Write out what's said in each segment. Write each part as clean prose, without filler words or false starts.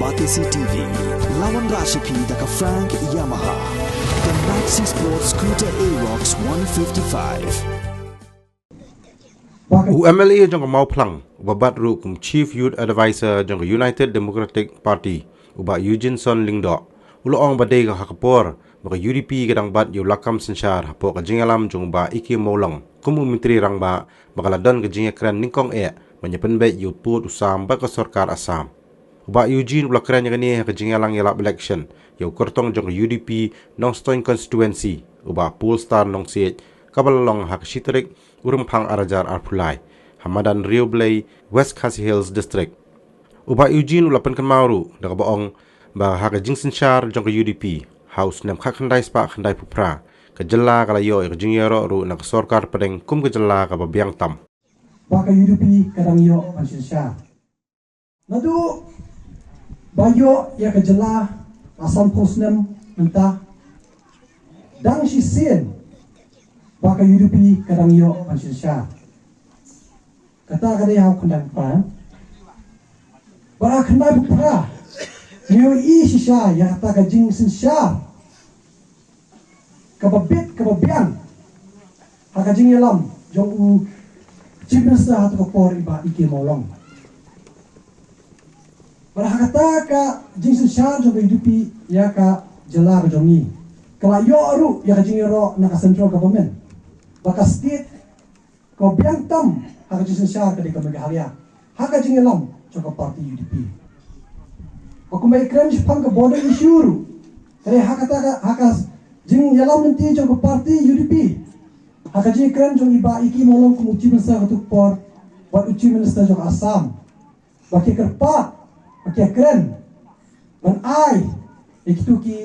Batisi TV, lawan Rashipi daka Frank Yamaha, dan Maxi Sports Scooter Aerox 155. UMLA jong mau plang babat ru kum Chief Youth Advisor jong United Democratic Party uba Eugene Son Lingdo ulo ong badai ka hakapor baka UDP kadang bat yu lakam sensyar hapo ka jingalam jong ba iki molong kum menteri rang ba baka ladon ka jinga kran ningkong menyepen be yu put usam ba ka sarkar Assam uba Eugene ula kran yang ni ka jingalang yalap election yu kortong jong UDP Nongstoin constituency uba Poolstar nong siet kabalong hak shitrik Urumpang Arajar Arpulai, Hamadan Rio Blay, West Khasi Hills District. Uba Eugene ulapan kan mauru, daga baong ba haka jingsin syar jong ke UDP, House nem khandai spa khandai pupra, ke jela kalayo ke jingyero ru nak sorkar pedeng kum ke jela ka babiang tam. Baka UDP kadang yo pansin syar. Nadu bayo ya ke jela asam posnem mentah dang sisien baka UDP kadang yo pansin syar. Kata kada yang kandang pan. Bara kandai bukra. Nyo i sisya ya kata kajing sin syar. Kababit kababian. Hakajing yalam jong u chief minister hatu kapor iba iki molong. Bara kata ka jing sin syar jong UDP ya ka jela ka jongi. Kala yo aru ya kajing yoro na central government. Baka state ko biang tam haka jing syar ka de ka megahalia haka jing elam joko parti UDP ko mai krem pang ka border issue kare haka ta haka jing elam nanti joko parti UDP haka jing krem jong iba iki molong ku uchi minister ka por wat uchi minister joko Assam baki kerpa baki krem ban ai ikitu ki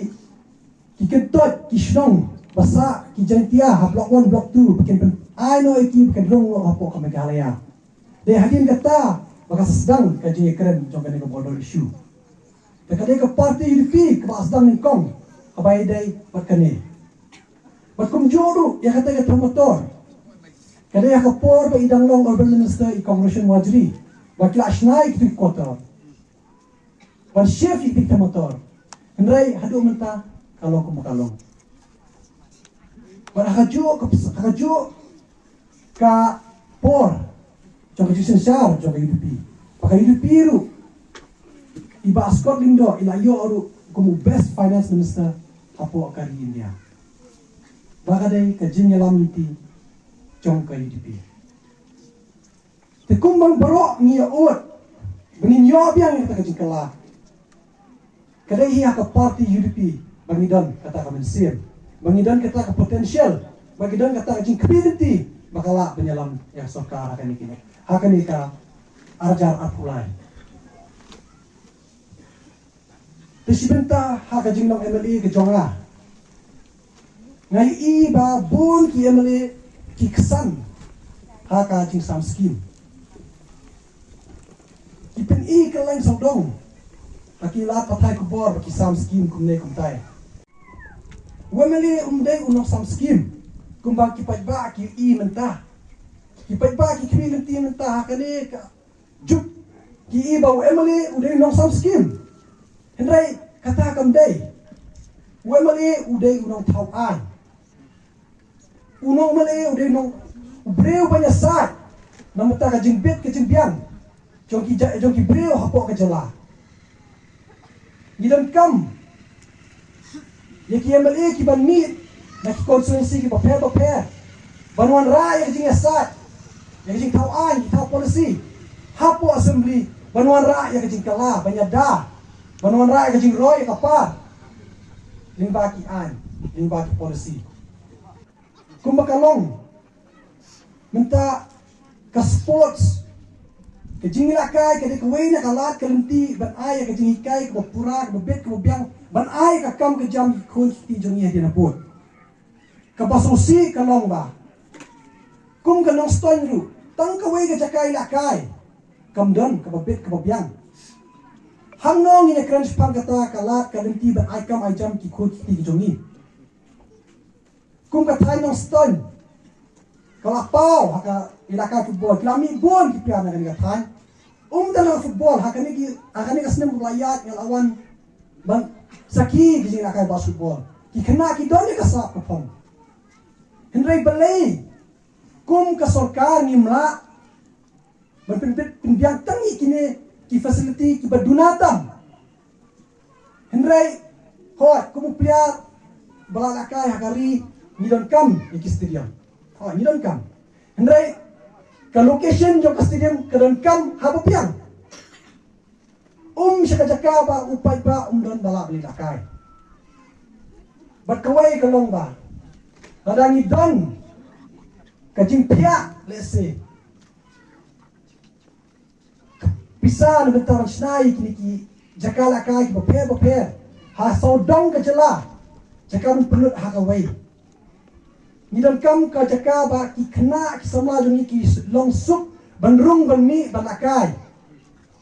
ketot ki shnong basa ki jantia ha block 1 block 2 bikin I know iki bikin rong lo hapo ka Meghalaya de hadin kata baka sedang ka jing keren jong ka border issue de ka party UDP ka sedang ningkong kabay day bakane bakum joru ya kata ka promotor kada ya ka por ba idang long urban minister I congression wajri bakla asnai ki kota ban chef ik motor ndrai hadu menta kalau kumakalong para haju ka por jong jusen syar jong UDP pakai UDP ru iba Scott Lindo ilayo aru como best finance minister apo kari India bagade ka jingalam niti jong ka UDP te kumbang baro ni ot benin yo biang ta ka jingkala kadai hi ka party UDP bangidon kata ka mensir bangidon kata ka potensial bangidon kata ka jing community bakala penyelam ya sarkar akan ini akan ika arjar apulai disibenta haka jinglong MLA ke jonga ngai i ba bun ki MLA ki kesan haka jing sam skim ipen i ke lain sodong akila patai kubor ki sam skim kumne kumtai wemeli umdai unong sam skim kumbang kipat ba ki i mentah kipat ba ki kri nanti mentah kane ka juk ki i ba emali udai nong sam skim hendrai kata kam dai emali udai unong thau an unong mali udai nong breu banyak sat namata ka jingbet ke jingbiang jong ki breu hapo ka jala gidan kam ya ki emali ki ban mit na konstituensi ki paper banuan rakyat jing asat yang jing tauan tau polisi hapo assembly banuan rakyat jing kala banyak dah banuan rakyat jing roy kapar ling baki polisi kumbakalong minta ka sports ke jing lakai ke de kuwei na kalat kalenti ban ay ke jing ikai ke pura ke bet ke biang ban ay ka kam ke jam khun ti jong ye dinapot kapasusi kalong ba kum kanong stoin ru tang kawai ka jakai lakai kamdan kababit kababyang hangong ina crunch pang kata kalat kalenti ba ai kam ai jam ki khut ti jongi kum ka thai nong stoin kalapau haka ilaka tu bol klami bon ki pian na ka thai Dalam football hakani kasnem layat yang lawan ban saki gijing akai basketball ki kena ki doni kasap kapon henry balai kum ka sarkar nimla ban pinbiang tangi kini ki facility ki badunatam henry hot kum player balalakai hakari ni don kam ki stadium ni don kam henry ka location jo ka stadium ka don kam habupiang siya kajaka ba upay ba don bala beli lakai. Berkawai kalong ba. Kadangi don kajing pia let's say. Bisa na bentar snai kini ki jaka lakai ki baper. Ha saudong kajala. Jaka mun pelut ha kawai. Ni don kam ka jaka ba ki kena ki sama juni ki long sup bandrung banmi balakai.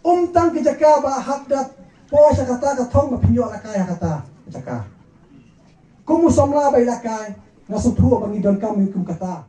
Tang ke jaka ba hakdat po sa kata ka thong ma pinyo la kaya kata jaka kumu somla bai la kai na su thu bang idon kam kum kata